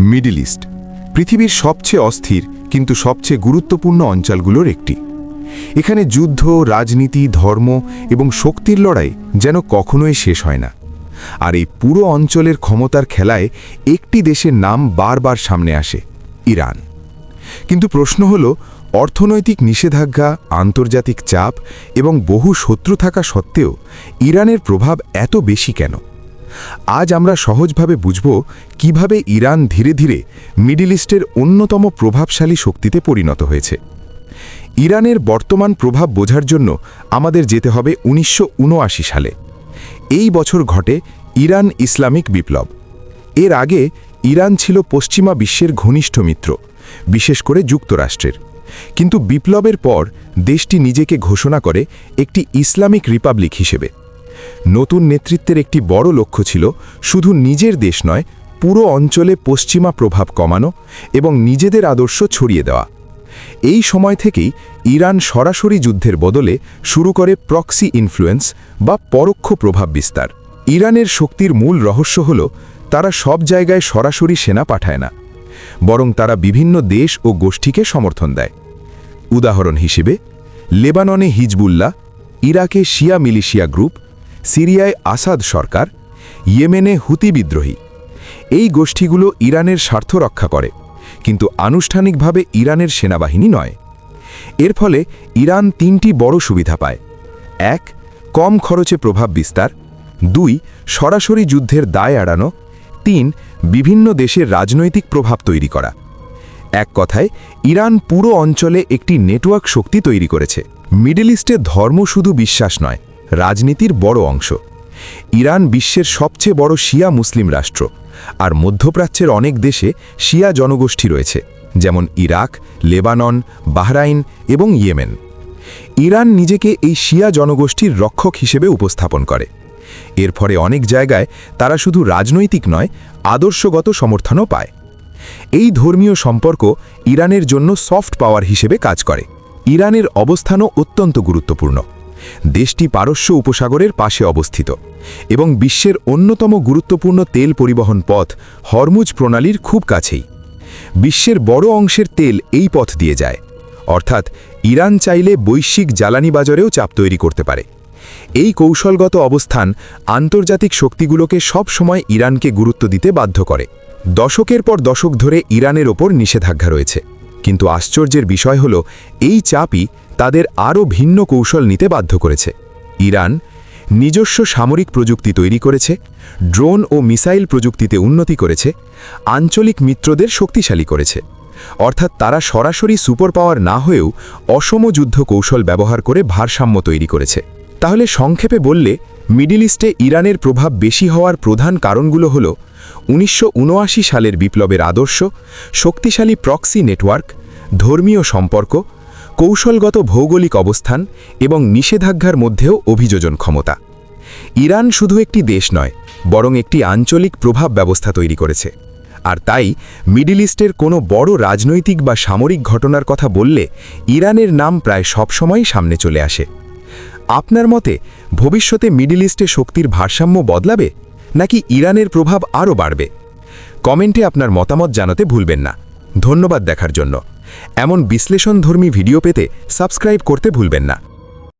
Middle east পৃথিবীর সবচেয়ে অস্থির কিন্তু সবচেয়ে গুরুত্বপূর্ণ অঞ্চলগুলোর একটি। এখানে যুদ্ধ, রাজনীতি, ধর্ম এবং শক্তির লড়াই যেন কখনোই শেষ হয় না। আর এই পুরো অঞ্চলের ক্ষমতার খেলায় একটি দেশের নাম বারবার সামনে আসে, ইরান। কিন্তু প্রশ্ন হল, অর্থনৈতিক নিষেধাজ্ঞা, আন্তর্জাতিক চাপ এবং বহু শত্রু থাকা সত্ত্বেও ইরানের প্রভাব এত বেশি কেন? আজ আমরা সহজভাবে বুঝব কিভাবে ইরান ধীরে ধীরে মিডল ইস্টের অন্যতম প্রভাবশালী শক্তিতে পরিণত হয়েছে। ইরানের বর্তমান প্রভাব বোঝার জন্য আমাদের যেতে হবে 1979 সালে। এই বছর ঘটে ইরান ইসলামিক বিপ্লব। এর আগে ইরান ছিল পশ্চিমা বিশ্বের ঘনিষ্ঠ মিত্র, বিশেষ করে যুক্তরাষ্ট্রের। কিন্তু বিপ্লবের পর দেশটি নিজেকে ঘোষণা করে একটি ইসলামিক রিপাবলিক হিসেবে। নতুন নেতৃত্বের একটি বড় লক্ষ্য ছিল শুধু নিজের দেশ নয়, পুরো অঞ্চলে পশ্চিমা প্রভাব কমানো এবং নিজেদের আদর্শ ছড়িয়ে দেওয়া। এই সময় থেকেই ইরান সরাসরি যুদ্ধের বদলে শুরু করে প্রক্সি ইনফ্লুয়েন্স বা পরোক্ষ প্রভাব বিস্তার। ইরানের শক্তির মূল রহস্য হল, তারা সব জায়গায় সরাসরি সেনা পাঠায় না, বরং তারা বিভিন্ন দেশ ও গোষ্ঠীকে সমর্থন দেয়। উদাহরণ হিসেবে, লেবাননে হিজবুল্লাহ, ইরাকে শিয়া মিলিশিয়া গ্রুপ, সিরিয়ায় আসাদ সরকার, ইয়েমেনে হুতি বিদ্রোহী। এই গোষ্ঠীগুলো ইরানের স্বার্থ রক্ষা করে, কিন্তু আনুষ্ঠানিকভাবে ইরানের সেনাবাহিনী নয়। এর ফলে ইরান তিনটি বড় সুবিধা পায়: 1. কম খরচে প্রভাব বিস্তার, 2. সরাসরি যুদ্ধের দায় এড়ানো, 3. বিভিন্ন দেশের রাজনৈতিক প্রভাব তৈরি করা। এক কথায়, ইরান পুরো অঞ্চলে একটি নেটওয়ার্ক শক্তি তৈরি করেছে। মিডল ইস্টে ধর্ম শুধু বিশ্বাস নয়, রাজনীতির বড় অংশ। ইরান বিশ্বের সবচেয়ে বড় শিয়া মুসলিম রাষ্ট্র, আর মধ্যপ্রাচ্যের অনেক দেশে শিয়া জনগোষ্ঠী রয়েছে, যেমন ইরাক, লেবানন, বাহরাইন এবং ইয়েমেন। ইরান নিজেকে এই শিয়া জনগোষ্ঠীর রক্ষক হিসেবে উপস্থাপন করে। এর ফলে অনেক জায়গায় তারা শুধু রাজনৈতিক নয়, আদর্শগত সমর্থনও পায়। এই ধর্মীয় সম্পর্ক ইরানের জন্য সফট পাওয়ার হিসেবে কাজ করে। ইরানের অবস্থানও অত্যন্ত গুরুত্বপূর্ণ। দেশটি পারস্য উপসাগরের পাশে অবস্থিত এবং বিশ্বের অন্যতম গুরুত্বপূর্ণ তেল পরিবহন পথ হরমুজ প্রণালীর খুব কাছেই। বিশ্বের বড় অংশের তেল এই পথ দিয়ে যায়, অর্থাৎ ইরান চাইলে বৈশ্বিক জ্বালানি বাজারেও চাপ তৈরি করতে পারে। এই কৌশলগত অবস্থান আন্তর্জাতিক শক্তিগুলোকে সব সময় ইরানকে গুরুত্ব দিতে বাধ্য করে। দশকের পর দশক ধরে ইরানের ওপর নিষেধাজ্ঞা রয়েছে, কিন্তু আশ্চর্যের বিষয় হল, এই চাপই তাদের আরও ভিন্ন কৌশল নিতে বাধ্য করেছে। ইরান নিজস্ব সামরিক প্রযুক্তি তৈরি করেছে, ড্রোন ও মিসাইল প্রযুক্তিতে উন্নতি করেছে, আঞ্চলিক মিত্রদের শক্তিশালী করেছে। অর্থাৎ তারা সরাসরি সুপার পাওয়ার না হয়েও অসম যুদ্ধ কৌশল ব্যবহার করে ভারসাম্য তৈরি করেছে। তাহলে সংক্ষেপে বললে, মিডল ইস্টে ইরানের প্রভাব বেশি হওয়ার প্রধান কারণগুলো হল 1979 সালের বিপ্লবের আদর্শ, শক্তিশালী প্রক্সি নেটওয়ার্ক, ধর্মীয় সম্পর্ক, কৌশলগত ভৌগোলিক অবস্থান এবং নিষেধাজ্ঞার মধ্যেও অভিযোজন ক্ষমতা। ইরান শুধু একটি দেশ নয়, বরং একটি আঞ্চলিক প্রভাব ব্যবস্থা তৈরি করেছে। আর তাই মিডল ইস্টের কোনো বড় রাজনৈতিক বা সামরিক ঘটনার কথা বললে ইরানের নাম প্রায় সবসময়ই সামনে চলে আসে। আপনার মতে ভবিষ্যতে মিডল ইস্টে শক্তির ভারসাম্য বদলাবে, নাকি ইরানের প্রভাব আরও বাড়বে? কমেন্টে আপনার মতামত জানাতে ভুলবেন না। ধন্যবাদ দেখার জন্য। এমন বিশ্লেষণধর্মী ভিডিও পেতে সাবস্ক্রাইব করতে ভুলবেন না।